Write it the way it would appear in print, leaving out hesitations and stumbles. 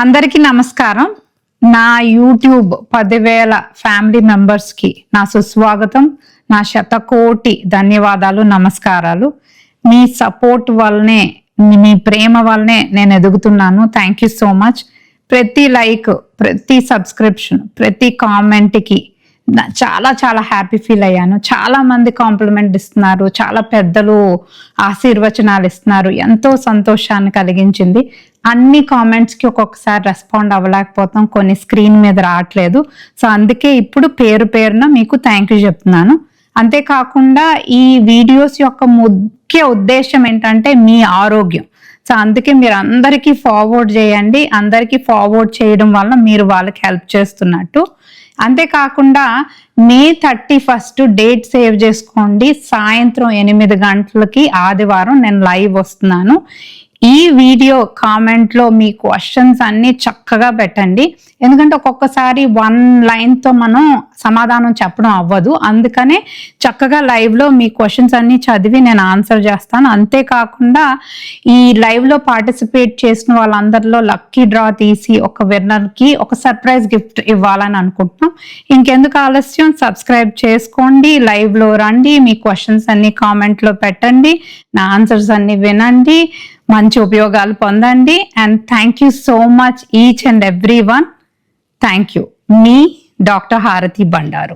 అందరికీ నమస్కారం. నా యూట్యూబ్ 10,000 ఫ్యామిలీ మెంబర్స్ కి నా సుస్వాగతం, నా శతకోటి ధన్యవాదాలు, నమస్కారాలు. మీ సపోర్ట్ వల్లనే, మీ ప్రేమ వల్లనే నేను ఎదుగుతున్నాను. Thank you so much. ప్రతి లైక్, ప్రతి సబ్స్క్రిప్షన్, ప్రతి కామెంట్కి చాలా చాలా హ్యాపీ ఫీల్ అయ్యాను. చాలా మంది కాంప్లిమెంట్ ఇస్తున్నారు, చాలా పెద్దలు ఆశీర్వచనాలు ఇస్తున్నారు. ఎంతో సంతోషాన్ని కలిగించింది. అన్ని కామెంట్స్కి ఒక్కొక్కసారి రెస్పాండ్ అవ్వలేకపోతాం, కొన్ని స్క్రీన్ మీద రావట్లేదు. సో అందుకే ఇప్పుడు పేరు పేరున మీకు థ్యాంక్ యూ చెప్తున్నాను. అంతేకాకుండా ఈ వీడియోస్ యొక్క ముఖ్య ఉద్దేశం ఏంటంటే మీ ఆరోగ్యం. సో అందుకే మీరు అందరికీ ఫార్వర్డ్ చేయండి. అందరికీ ఫార్వర్డ్ చేయడం వల్ల మీరు వాళ్ళకి హెల్ప్ చేస్తున్నట్టు. అంతేకాకుండా మే 31 డేట్ సేవ్ చేసుకోండి. సాయంత్రం 8 గంటలకి ఆదివారం నేను లైవ్ వస్తున్నాను. ఈ వీడియో కామెంట్లో మీ క్వశ్చన్స్ అన్ని చక్కగా పెట్టండి. ఎందుకంటే ఒక్కొక్కసారి 1 లైన్తో మనం సమాధానం చెప్పడం అవ్వదు. అందుకనే చక్కగా లైవ్లో మీ క్వశ్చన్స్ అన్ని చదివి నేను ఆన్సర్ చేస్తాను. అంతేకాకుండా ఈ లైవ్లో పార్టిసిపేట్ చేసిన వాళ్ళందరిలో లక్కీ డ్రా తీసి ఒక విన్నర్కి ఒక సర్ప్రైజ్ గిఫ్ట్ ఇవ్వాలని అనుకుంటున్నాం. ఇంకెందుకు ఆలస్యం, సబ్స్క్రైబ్ చేసుకోండి, లైవ్లో రండి, మీ క్వశ్చన్స్ అన్ని కామెంట్లో పెట్టండి, నా ఆన్సర్స్ అన్ని వినండి, మంచి ఉపయోగాలు పొందండి. And thank you so much each and every one. Thank you. Me doctor హారతి బండారు.